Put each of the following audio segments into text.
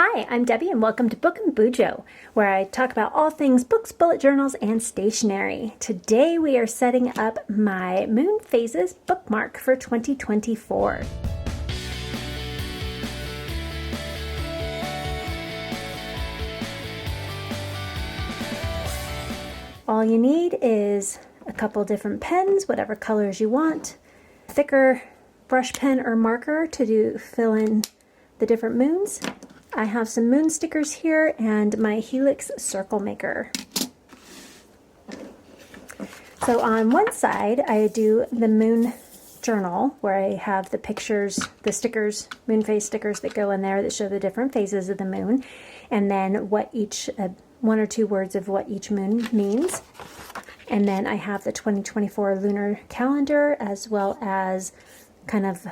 Hi, I'm Debbie and welcome to Book and Bujo, where I talk about all things books, bullet journals, and stationery. Today we are setting up my Moon Phases bookmark for 2024. All you need is a couple different pens, whatever colors you want, a thicker brush pen or marker to fill in the different moons. I have some moon stickers here and my Helix circle maker. So on one side I do the moon journal where I have the pictures, the stickers, moon phase stickers that go in there that show the different phases of the moon, and then what each, one or two words of what each moon means. And then I have the 2024 Lunar Calendar as well as kind of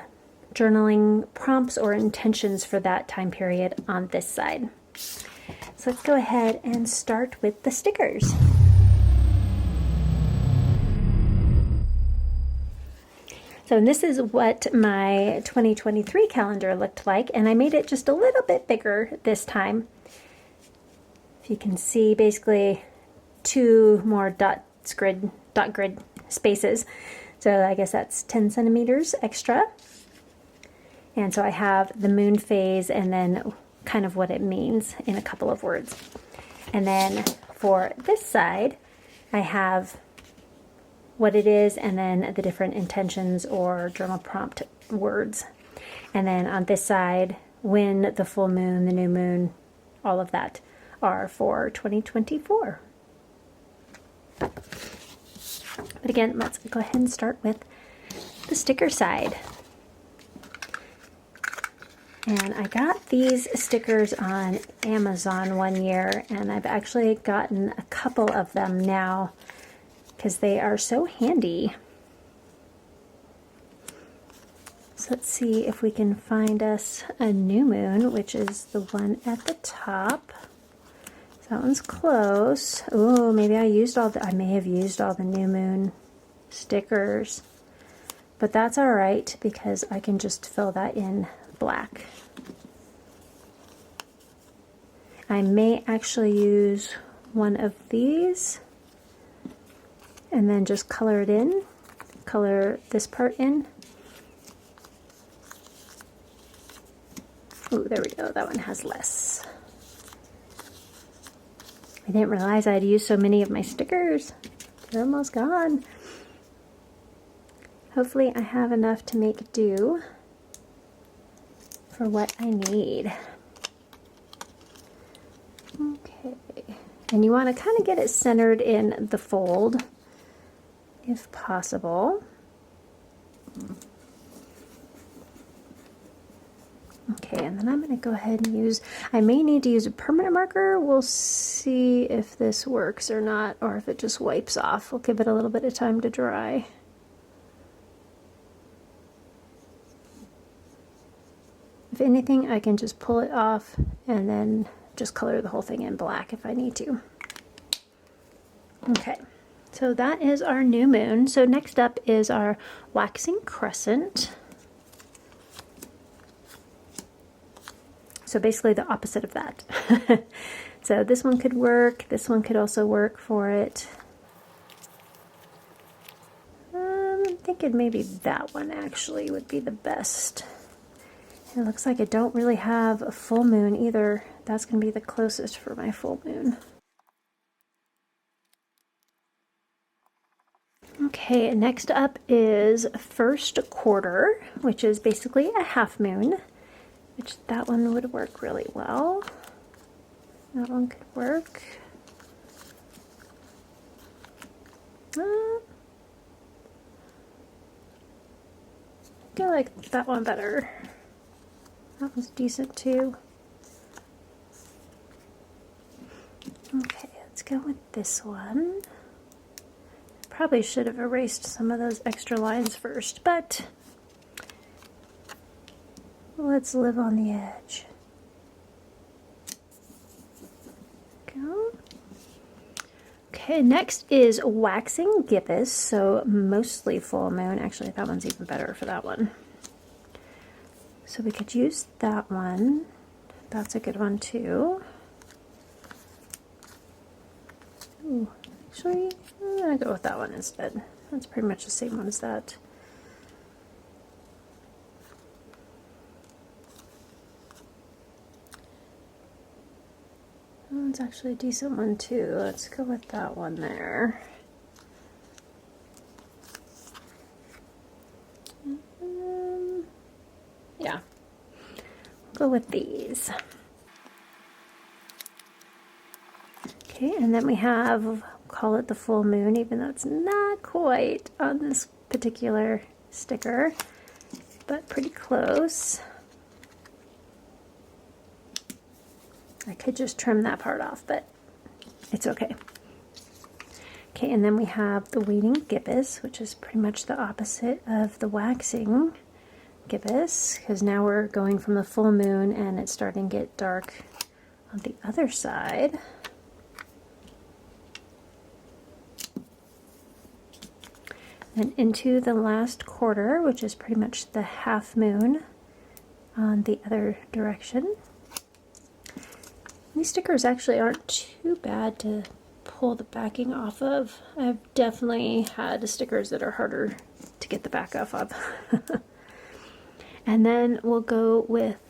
journaling prompts or intentions for that time period on this side. So let's go ahead and start with the stickers. So this is what my 2023 calendar looked like, and I made it just a little bit bigger this time. If you can see, basically two more dot grid spaces. So I guess that's 10 centimeters extra. And so I have the moon phase and then kind of what it means in a couple of words. And then for this side, I have what it is and then the different intentions or journal prompt words. And then on this side, when the full moon, the new moon, all of that are for 2024. But again, let's go ahead and start with the sticker side. And I got these stickers on Amazon one year, and I've actually gotten a couple of them now because they are so handy. So let's see if we can find us a new moon, which is the one at the top. So that one's close. Oh, maybe I may have used all the new moon stickers, but that's all right because I can just fill that in black. I may actually use one of these and then just color it in, color this part in. Oh, there we go, that one has less. I didn't realize I'd used so many of my stickers. They're almost gone. Hopefully I have enough to make do for what I need. Okay, and you want to kind of get it centered in the fold if possible. Okay, and then I'm going to go ahead and use, I may need to use a permanent marker. We'll see if this works or not, or if it just wipes off. We'll give it a little bit of time to dry. If anything, I can just pull it off and then just color the whole thing in black if I need to. Okay, so that is our new moon. So next up is our waxing crescent. So basically the opposite of that. So this one could work. This one could also work for it. I'm thinking maybe that one actually would be the best. It looks like I don't really have a full moon either. That's going to be the closest for my full moon. Okay, next up is first quarter, which is basically a half moon, which that one would work really well. That one could work. I feel like that one better. That was decent too. Okay, let's go with this one. Probably should have erased some of those extra lines first, but let's live on the edge. Go. Okay, next is waxing gibbous, so mostly full moon. Actually, that one's even better for that one. So we could use that one. That's a good one too. Ooh, actually, I'm gonna go with that one instead. That's pretty much the same one as that. That one's actually a decent one too. Let's go with that one there. Yeah, we'll go with these. Okay, and then we have, call it the full moon, even though it's not quite on this particular sticker, but pretty close. I could just trim that part off, but it's okay. Okay, and then we have the waning gibbous, which is pretty much the opposite of the waxing gibbous, because now we're going from the full moon and it's starting to get dark on the other side. And into the last quarter, which is pretty much the half moon on the other direction. These stickers actually aren't too bad to pull the backing off of. I've definitely had stickers that are harder to get the back off of. And then we'll go with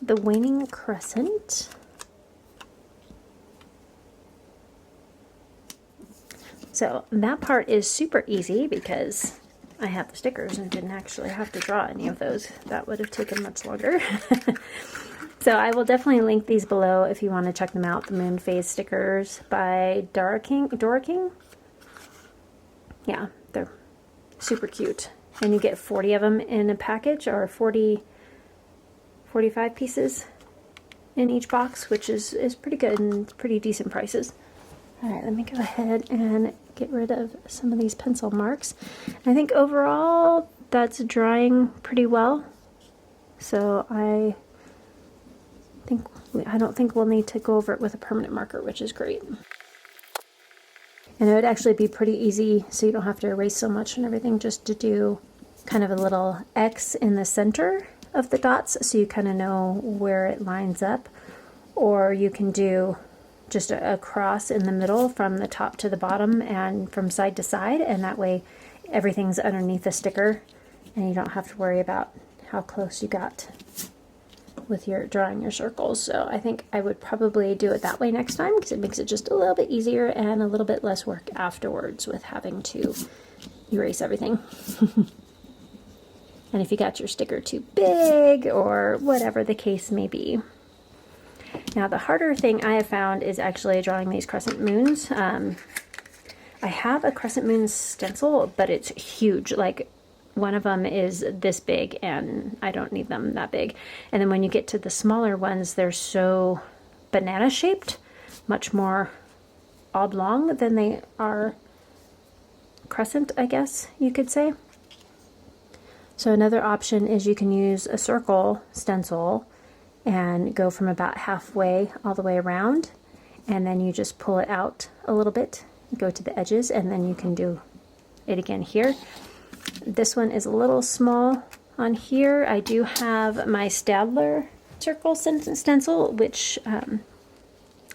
the waning crescent. So that part is super easy because I have the stickers and didn't actually have to draw any of those. That would have taken much longer. So I will definitely link these below if you want to check them out. The Moon Phase stickers by Dora King. Yeah, they're super cute. And you get 40 of them in a package, or 45 pieces in each box, which is pretty good and pretty decent prices. All right, let me go ahead and get rid of some of these pencil marks. I think overall that's drying pretty well. So I don't think we'll need to go over it with a permanent marker, which is great. And it would actually be pretty easy, so you don't have to erase so much and everything, just to do kind of a little X in the center of the dots so you kind of know where it lines up. Or you can do just a cross in the middle from the top to the bottom and from side to side, and that way everything's underneath the sticker and you don't have to worry about how close you got with your drawing your circles. So I think I would probably do it that way next time, because it makes it just a little bit easier and a little bit less work afterwards with having to erase everything. And if you got your sticker too big or whatever the case may be. Now the harder thing I have found is actually drawing these crescent moons. I have a crescent moon stencil, but it's huge. Like, one of them is this big and I don't need them that big. And then when you get to the smaller ones, they're so banana shaped, much more oblong than they are crescent, I guess you could say. So another option is you can use a circle stencil and go from about halfway all the way around, and then you just pull it out a little bit, go to the edges, and then you can do it again here. This one is a little small on here. I do have my Stadler circle stencil, which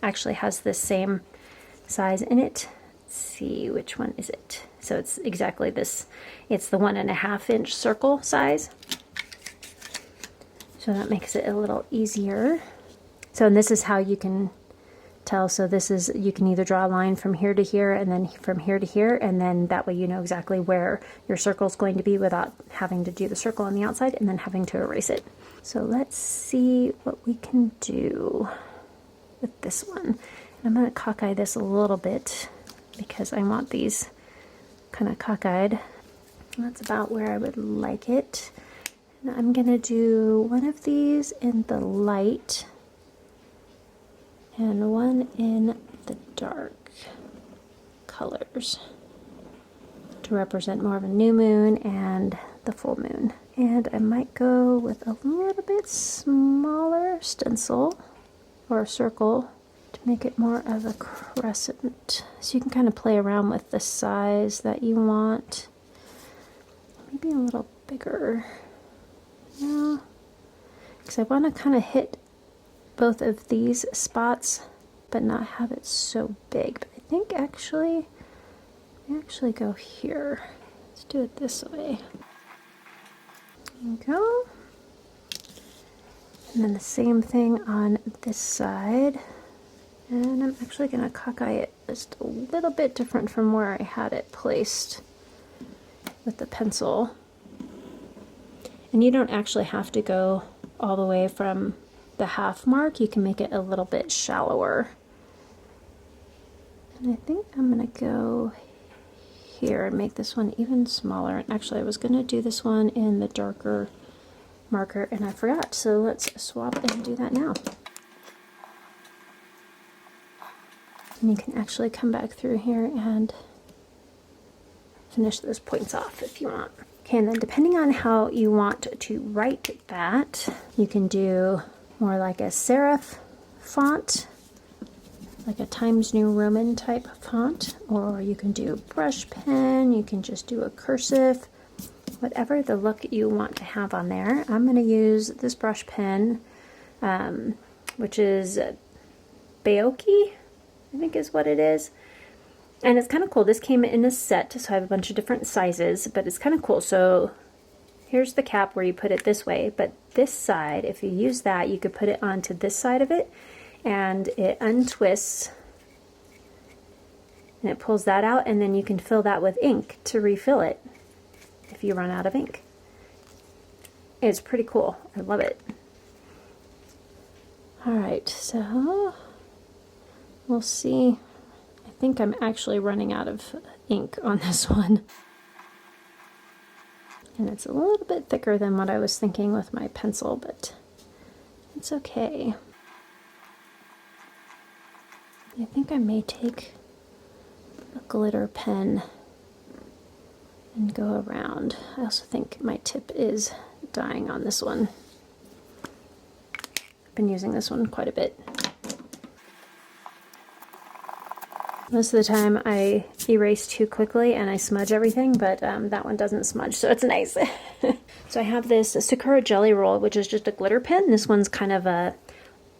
actually has the same size in it. Let's see, which one is it? So it's exactly this. It's the 1.5 inch circle size. So that makes it a little easier. So, and this is how you can tell. So this is, you can either draw a line from here to here and then from here to here, and then that way you know exactly where your circle is going to be without having to do the circle on the outside and then having to erase it. So let's see what we can do with this one. I'm going to cockeye this a little bit because I want these kind of cockeyed. That's about where I would like it. And I'm going to do one of these in the light and one in the dark colors to represent more of a new moon and the full moon. And I might go with a little bit smaller stencil or circle to make it more of a crescent. So you can kind of play around with the size that you want. Maybe a little bigger. Yeah, because I want to kind of hit both of these spots, but not have it so big. But I think actually, I actually go here. Let's do it this way. There you go. And then the same thing on this side. And I'm actually going to cockeye it just a little bit different from where I had it placed with the pencil. And you don't actually have to go all the way from the half mark. You can make it a little bit shallower. And I think I'm going to go here and make this one even smaller. And actually, I was going to do this one in the darker marker and I forgot. So let's swap and do that now. And you can actually come back through here and finish those points off if you want. Okay, and then depending on how you want to write that, you can do more like a serif font, like a Times New Roman type font, or you can do brush pen, you can just do a cursive, whatever the look you want to have on there. I'm going to use this brush pen, which is Baoki, I think is what it is. And it's kind of cool. This came in a set, so I have a bunch of different sizes, but it's kind of cool. So here's the cap where you put it this way, but this side, if you use that, you could put it onto this side of it, and it untwists, and it pulls that out, and then you can fill that with ink to refill it if you run out of ink. It's pretty cool. I love it. All right, so we'll see. I think I'm actually running out of ink on this one. And it's a little bit thicker than what I was thinking with my pencil, but it's okay. I think I may take a glitter pen and go around. I also think my tip is dying on this one. I've been using this one quite a bit. Most of the time I erase too quickly and I smudge everything, but that one doesn't smudge, so it's nice. So I have this Sakura Jelly Roll, which is just a glitter pen. This one's kind of a,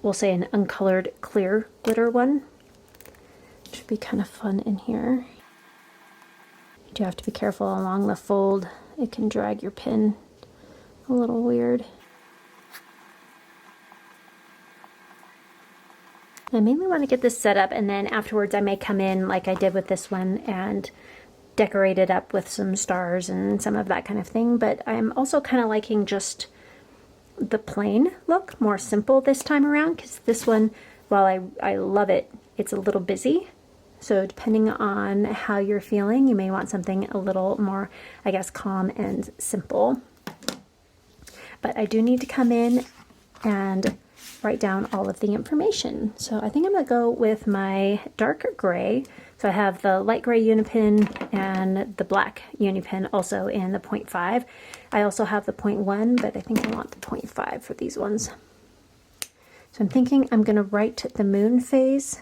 we'll say an uncolored clear glitter one. Should be kind of fun in here. You do have to be careful along the fold. It can drag your pen a little weird. I mainly want to get this set up, and then afterwards I may come in like I did with this one and decorate it up with some stars and some of that kind of thing. But I'm also kind of liking just the plain look, more simple this time around, because this one, while I love it, it's a little busy. So depending on how you're feeling, you may want something a little more, I guess, calm and simple. But I do need to come in and write down all of the information. So I think I'm going to go with my dark gray. So I have the light gray Unipin and the black Unipin also in the 0.5. I also have the 0.1, but I think I want the 0.5 for these ones. So I'm thinking I'm going to write the moon phase.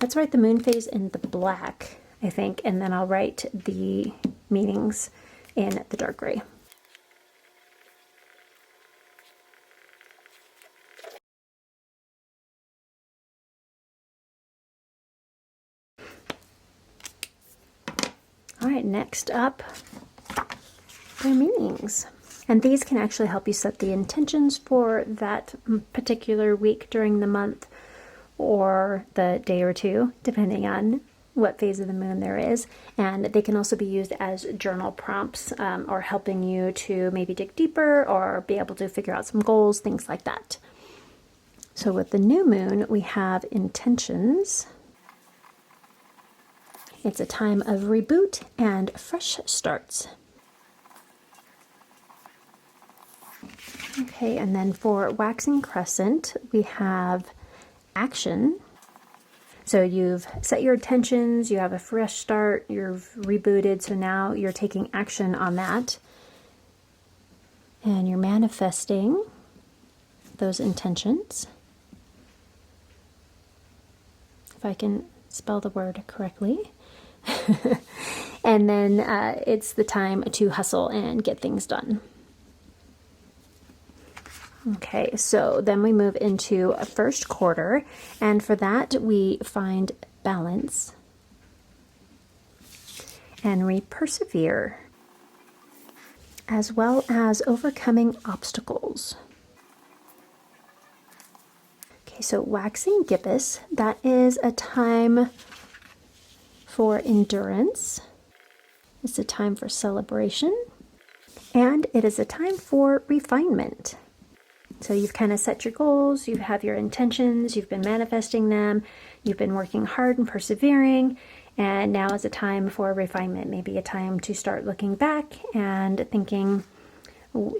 Let's write the moon phase in the black, I think, and then I'll write the meanings in the dark gray. All right, next up, their meanings. And these can actually help you set the intentions for that particular week during the month or the day or two, depending on what phase of the moon there is. And they can also be used as journal prompts or helping you to maybe dig deeper or be able to figure out some goals, things like that. So with the new moon, we have intentions. It's a time of reboot and fresh starts. Okay, and then for waxing crescent, we have action. So you've set your intentions, you have a fresh start, you've rebooted, so now you're taking action on that. And you're manifesting those intentions. If I can spell the word correctly. And then it's the time to hustle and get things done. Okay, so then we move into a first quarter, and for that we find balance, and we persevere, as well as overcoming obstacles. Okay, so waxing gibbous, that is a time for endurance. It's a time for celebration, and it is a time for refinement. So you've kind of set your goals, you have your intentions, you've been manifesting them, you've been working hard and persevering, and now is a time for refinement, maybe a time to start looking back and thinking,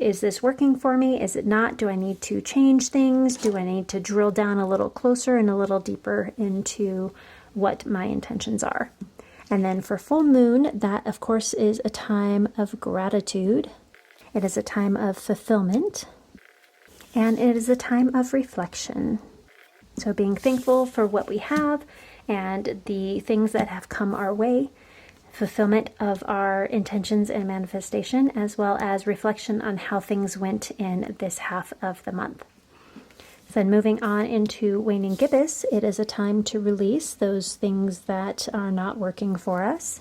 is this working for me? Is it not? Do I need to change things? Do I need to drill down a little closer and a little deeper into what my intentions are? And then for full moon, that of course is a time of gratitude. It is a time of fulfillment. And it is a time of reflection. So being thankful for what we have and the things that have come our way, fulfillment of our intentions and manifestation, as well as reflection on how things went in this half of the month. Then moving on into waning gibbous, it is a time to release those things that are not working for us.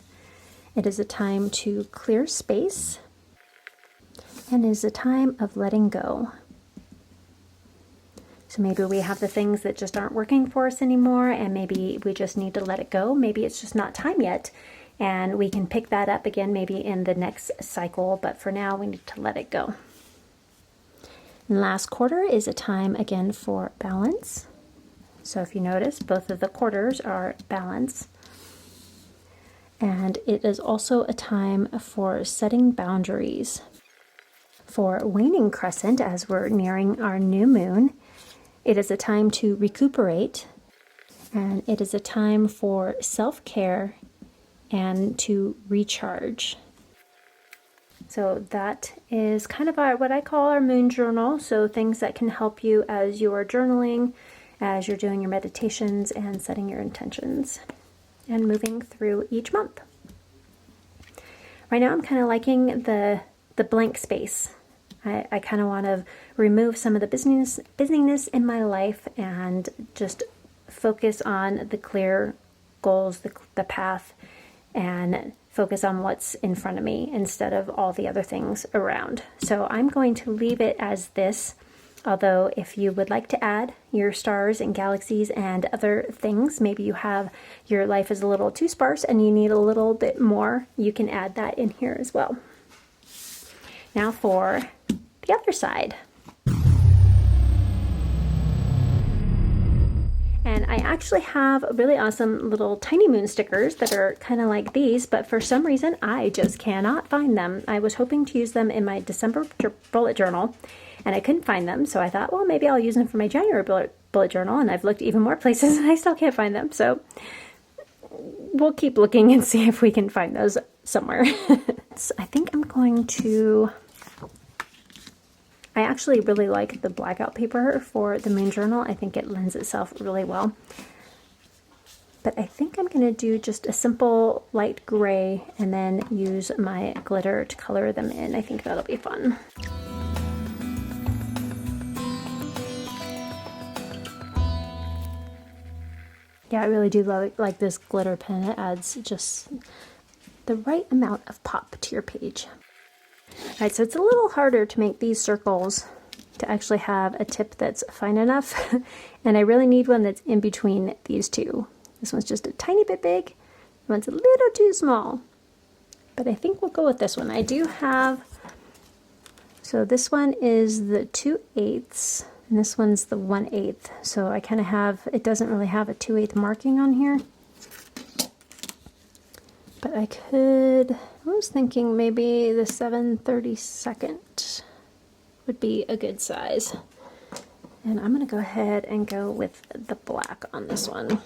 It is a time to clear space, and it is a time of letting go. So maybe we have the things that just aren't working for us anymore, and maybe we just need to let it go. Maybe it's just not time yet, and we can pick that up again maybe in the next cycle, but for now we need to let it go. And last quarter is a time again for balance. So if you notice, both of the quarters are balance. And it is also a time for setting boundaries. For waning crescent, as we're nearing our new moon, it is a time to recuperate, and it is a time for self-care and to recharge. So that is kind of what I call our moon journal. So things that can help you as you are journaling, as you're doing your meditations and setting your intentions and moving through each month. Right now I'm kind of liking the blank space. I kind of want to remove some of the busyness in my life and just focus on the clear goals, the path, and focus on what's in front of me instead of all the other things around. So I'm going to leave it as this, although if you would like to add your stars and galaxies and other things, maybe you have your life is a little too sparse and you need a little bit more, you can add that in here as well. Now for the other side. And I actually have really awesome little tiny moon stickers that are kind of like these, but for some reason I just cannot find them. I was hoping to use them in my December bullet journal and I couldn't find them, so I thought, well, maybe I'll use them for my January bullet journal, and I've looked even more places and I still can't find them. So we'll keep looking and see if we can find those somewhere. So I think I'm going to... I actually really like the blackout paper for the moon journal. I think it lends itself really well. But I think I'm going to do just a simple light gray and then use my glitter to color them in. I think that'll be fun. Yeah, I really do like this glitter pen. It adds just the right amount of pop to your page. Alright, so it's a little harder to make these circles to actually have a tip that's fine enough. And I really need one that's in between these two. This one's just a tiny bit big, this one's a little too small. But I think we'll go with this one. I do have, so this one is the 2/8 and this one's the 1/8. So I kind of have, it doesn't really have a 2/8 marking on here. But I was thinking maybe the 7/32 would be a good size. And I'm going to go ahead and go with the black on this one.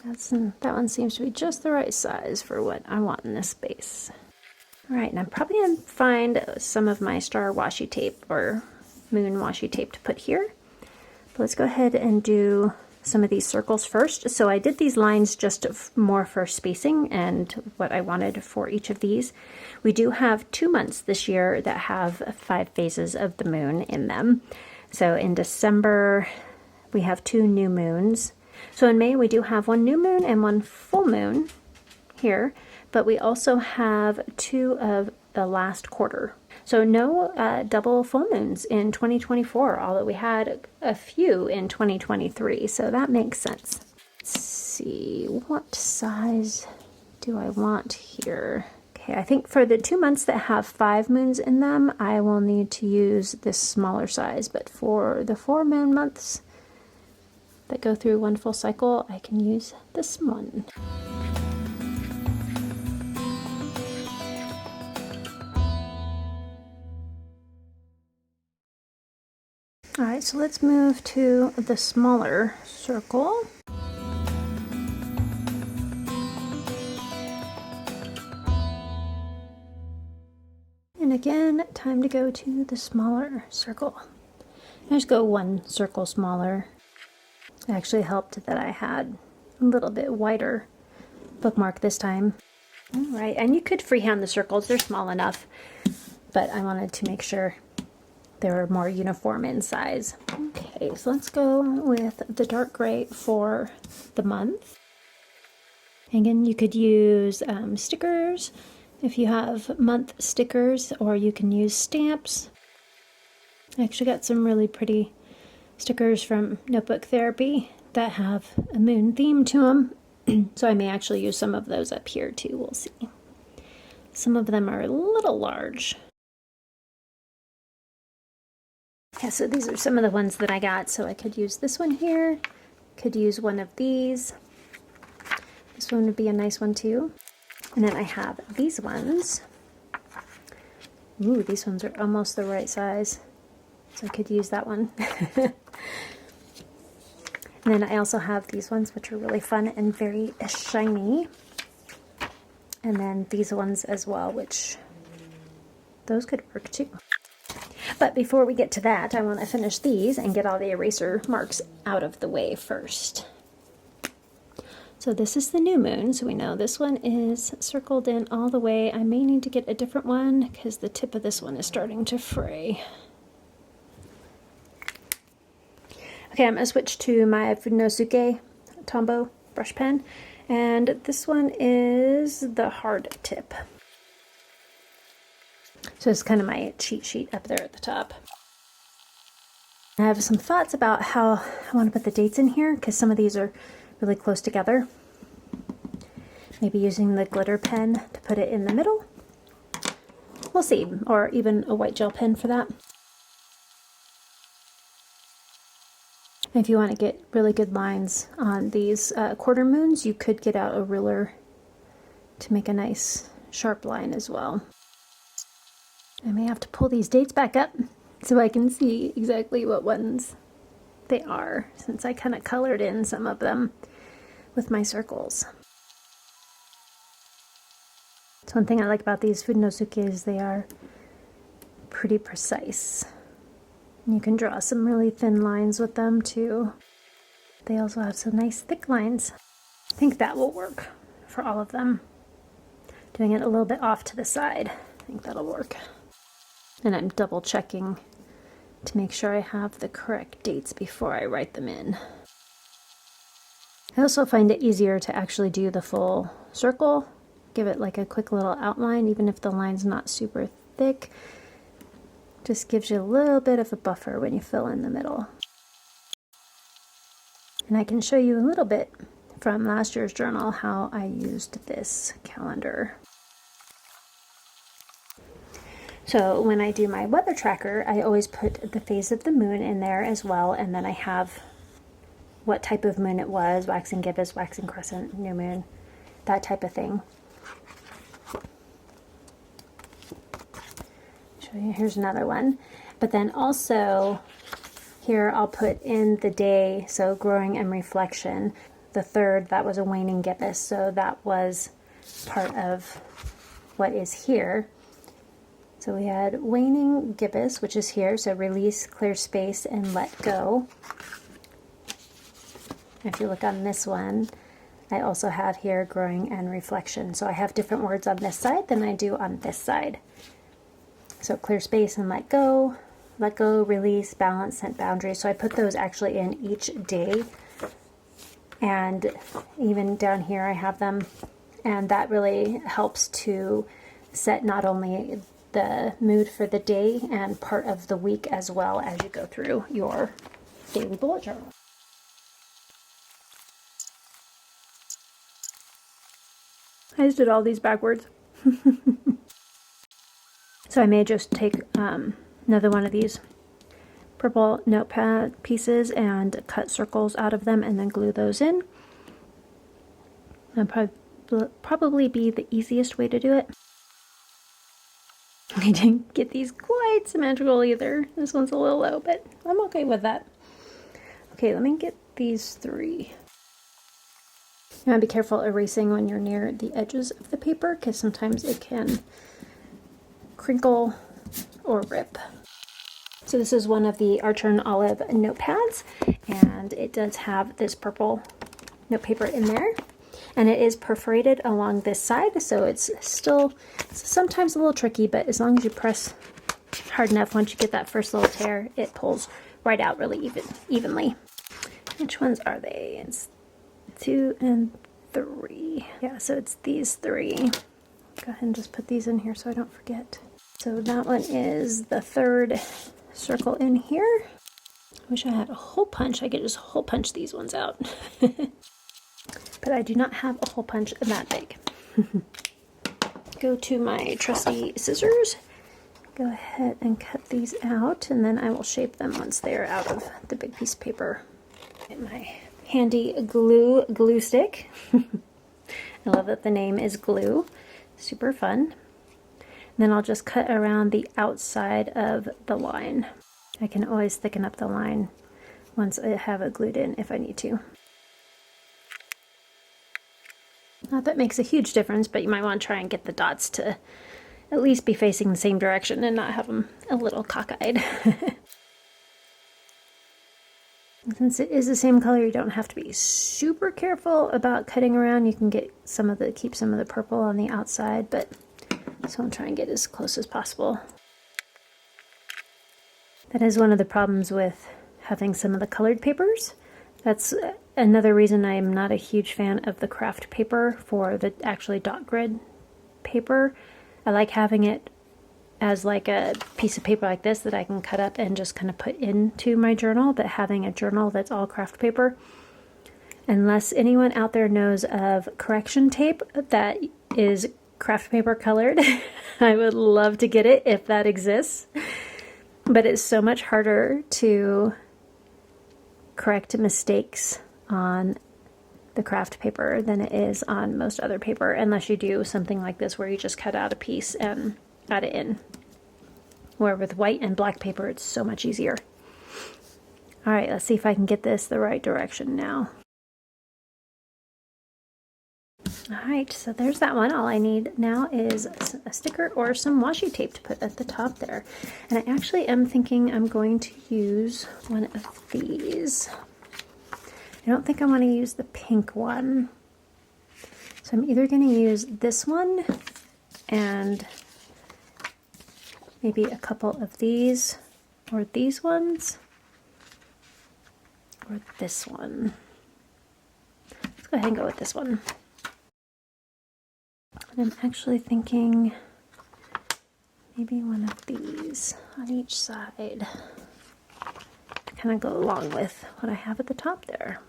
That one seems to be just the right size for what I want in this space. Alright, and I'm probably going to find some of my star washi tape or moon washi tape to put here. But let's go ahead and do some of these circles first. So I did these lines just more for spacing and what I wanted for each of these. We do have 2 months this year that have 5 phases of the moon in them. So in December, we have 2 new moons. So in May, we do have 1 new moon and 1 full moon here, but we also have 2 of the last quarter. So no double full moons in 2024, although we had a few in 2023, so that makes sense. Let's see, what size do I want here? Okay, I think for the 2 months that have 5 moons in them, I will need to use this smaller size, but for the 4 moon months that go through 1 full cycle, I can use this one. All right, so let's move to the smaller circle. And again, time to go to the smaller circle. I just go 1 circle smaller. It actually helped that I had a little bit wider bookmark this time. All right, and you could freehand the circles, they're small enough, but I wanted to make sure they were more uniform in size. Okay, so let's go with the dark gray for the month. Again, you could use stickers if you have month stickers, or you can use stamps. I actually got some really pretty stickers from Notebook Therapy that have a moon theme to them. So I may actually use some of those up here too, we'll see. Some of them are a little large. Yeah, so these are some of the ones that I got. So I could use this one here, could use one of these. This one would be a nice one too. And then I have these ones. Ooh, these ones are almost the right size. So I could use that one. And then I also have these ones, which are really fun and very shiny. And then these ones as well, which those could work too. But before we get to that, I want to finish these and get all the eraser marks out of the way first. So this is the new moon, so we know this one is circled in all the way. I may need to get a different one because the tip of this one is starting to fray. Okay, I'm going to switch to my Funosuke Tombow brush pen, and this one is the hard tip. So it's kind of my cheat sheet up there at the top. I have some thoughts about how I want to put the dates in here because some of these are really close together. Maybe using the glitter pen to put it in the middle. We'll see, or even a white gel pen for that. If you want to get really good lines on these quarter moons, you could get out a ruler to make a nice sharp line as well. I may have to pull these dates back up so I can see exactly what ones they are, since I kind of colored in some of them with my circles. So one thing I like about these Funosuke is they are pretty precise. You can draw some really thin lines with them too. They also have some nice thick lines. I think that will work for all of them. Doing it a little bit off to the side, I think that'll work. And I'm double checking to make sure I have the correct dates before I write them in. I also find it easier to actually do the full circle, give it like a quick little outline, even if the line's not super thick. Just gives you a little bit of a buffer when you fill in the middle. And I can show you a little bit from last year's journal how I used this calendar. So when I do my weather tracker, I always put the phase of the moon in there as well, and then I have what type of moon it was, waxing gibbous, waxing crescent, new moon, that type of thing. Show you, here's another one. But then also here I'll put in the day, so growing and reflection. The third, that was a waning gibbous, so that was part of what is here. So we had waning gibbous, which is here, so release, clear space, and let go. If you look on this one, I also have here growing and reflection. So I have different words on this side than I do on this side. So clear space and let go, release, balance, set boundaries. So I put those actually in each day. And even down here I have them. And that really helps to set not only the mood for the day and part of the week as well as you go through your daily bullet journal. I just did all these backwards. So I may just take another one of these purple notepad pieces and cut circles out of them and then glue those in. That'd probably be the easiest way to do it. I didn't get these quite symmetrical either. This one's a little low, but I'm okay with that. Okay, let me get these three. You want to be careful erasing when you're near the edges of the paper because sometimes it can crinkle or rip. So this is one of the Archer and Olive notepads, and it does have this purple notepaper in there, and it is perforated along this side, so it's still sometimes a little tricky, but as long as you press hard enough, once you get that first little tear, it pulls right out really evenly. Which ones are they? It's 2 and 3. Yeah, so it's these 3. Go ahead and just put these in here so I don't forget. So that one is the 3rd circle in here. I wish I had a hole punch. I could just hole punch these ones out. But I do not have a hole punch that big. Go to my trusty scissors. Go ahead and cut these out, and then I will shape them once they're out of the big piece of paper. Get my handy glue stick. I love that the name is glue. Super fun. Then I'll just cut around the outside of the line. I can always thicken up the line once I have it glued in if I need to. Not that makes a huge difference, but you might want to try and get the dots to at least be facing the same direction and not have them a little cockeyed. Since it is the same color, you don't have to be super careful about cutting around. You can get keep some of the purple on the outside, but so I'm trying to get as close as possible. That is one of the problems with having some of the colored papers. That's another reason I am not a huge fan of the craft paper for the actually dot grid paper. I like having it as like a piece of paper like this that I can cut up and just kind of put into my journal, but having a journal that's all craft paper, unless anyone out there knows of correction tape that is craft paper colored, I would love to get it if that exists. But it's so much harder to correct mistakes on the craft paper than it is on most other paper, unless you do something like this where you just cut out a piece and add it in. Where with white and black paper, it's so much easier. All right, let's see if I can get this the right direction now. All right, so there's that one. All I need now is a sticker or some washi tape to put at the top there. And I actually am thinking I'm going to use one of these. I don't think I want to use the pink one. So I'm either going to use this one and maybe a couple of these, or these ones, or this one. Let's go ahead and go with this one. And I'm actually thinking maybe one of these on each side to kind of go along with what I have at the top there.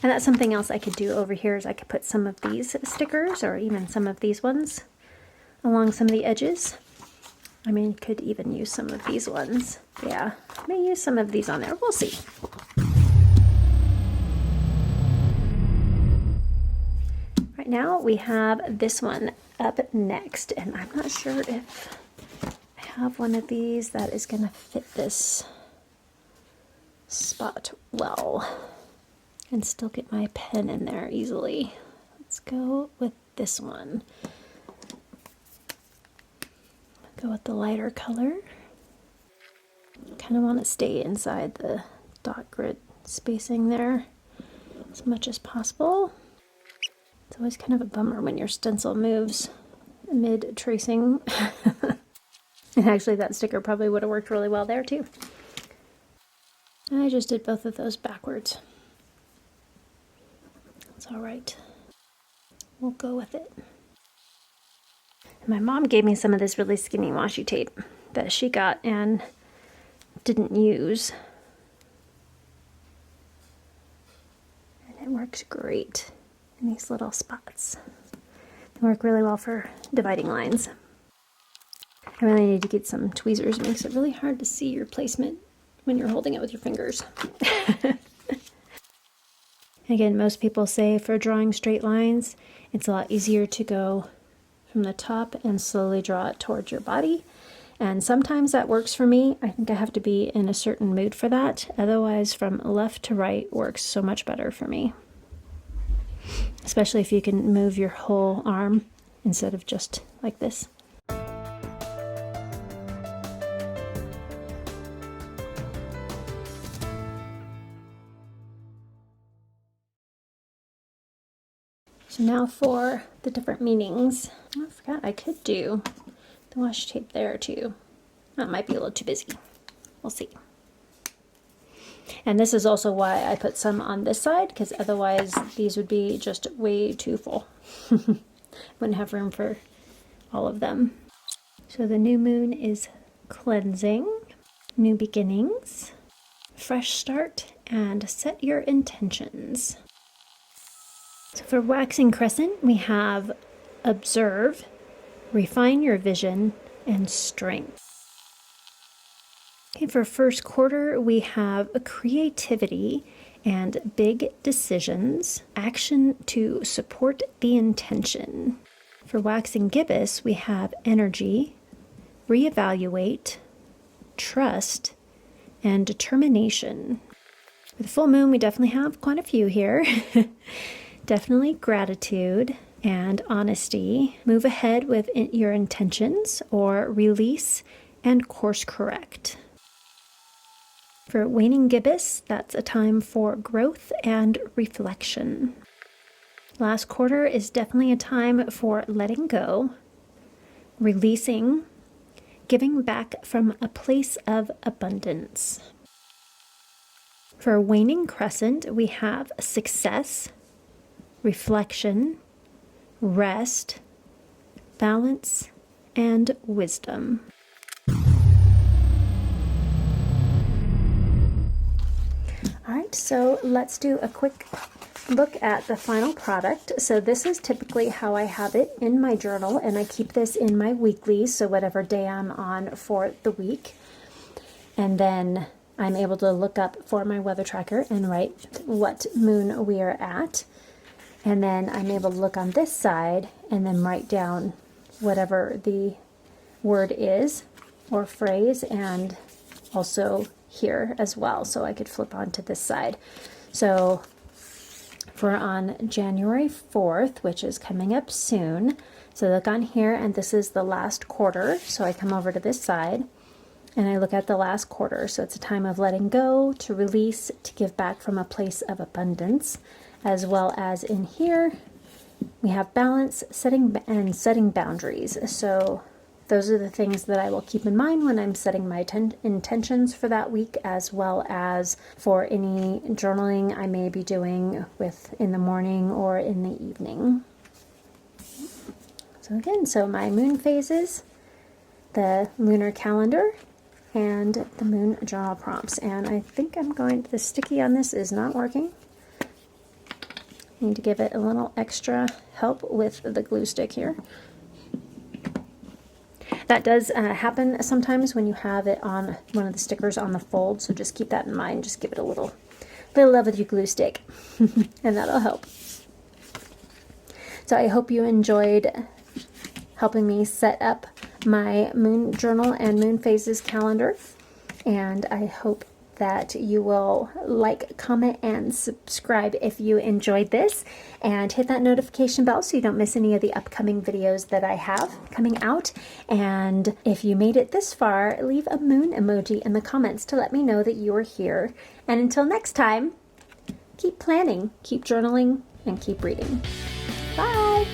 And that's something else I could do over here is I could put some of these stickers or even some of these ones along some of the edges. I mean, could even use some of these ones. Yeah, I may use some of these on there. We'll see. Right now we have this one up next, and I'm not sure if I have one of these that is going to fit this spot well and still get my pen in there easily. Let's go with this one. Go with the lighter color. Kind of want to stay inside the dot grid spacing there. as much as possible. It's always kind of a bummer when your stencil moves mid-tracing. And actually that sticker probably would have worked really well there too. I just did both of those backwards. It's all right. We'll go with it. My mom gave me some of this really skinny washi tape that she got and didn't use. And it works great in these little spots. They work really well for dividing lines. I really need to get some tweezers. It makes it really hard to see your placement when you're holding it with your fingers. Again, most people say for drawing straight lines, it's a lot easier to go from the top and slowly draw it towards your body. And sometimes that works for me. I think I have to be in a certain mood for that. Otherwise, from left to right works so much better for me. Especially if you can move your whole arm instead of just like this. So now for the different meanings. Oh, I forgot I could do the washi tape there too. That might be a little too busy. We'll see. And this is also why I put some on this side, because otherwise these would be just way too full. Wouldn't have room for all of them. So the new moon is cleansing, new beginnings, fresh start, and set your intentions. So for waxing crescent, we have observe, refine your vision, and strength. Okay, for first quarter, we have a creativity and big decisions, action to support the intention. For waxing gibbous, we have energy, reevaluate, trust, and determination. For the full moon, we definitely have quite a few here. Definitely gratitude and honesty. Move ahead with your intentions, or release and course correct. For waning gibbous, that's a time for growth and reflection. Last quarter is definitely a time for letting go, releasing, giving back from a place of abundance. For waning crescent, we have success, reflection, rest, balance, and wisdom. All right, so let's do a quick look at the final product. So this is typically how I have it in my journal, and I keep this in my weeklies, so whatever day I'm on for the week. And then I'm able to look up for my weather tracker and write what moon we are at. And then I'm able to look on this side and then write down whatever the word is or phrase, and also here as well. So I could flip onto this side. So for on January 4th, which is coming up soon. So look on here, and this is the last quarter. So I come over to this side and I look at the last quarter. So it's a time of letting go, to release, to give back from a place of abundance. As well as in here, we have balance, setting boundaries. So those are the things that I will keep in mind when I'm setting my intentions for that week, as well as for any journaling I may be doing in the morning or in the evening. So again, so my moon phases, the lunar calendar, and the moon journal prompts. And I think the sticky on this is not working. Need to give it a little extra help with the glue stick here. That does happen sometimes when you have it on one of the stickers on the fold, so just keep that in mind. Just give it a little love with your glue stick, and that'll help. So I hope you enjoyed helping me set up my moon journal and moon phases calendar, and I hope that you will like, comment, and subscribe if you enjoyed this, and hit that notification bell so you don't miss any of the upcoming videos that I have coming out. And if you made it this far, leave a moon emoji in the comments to let me know that you are here. And until next time, keep planning, keep journaling, and keep reading. Bye!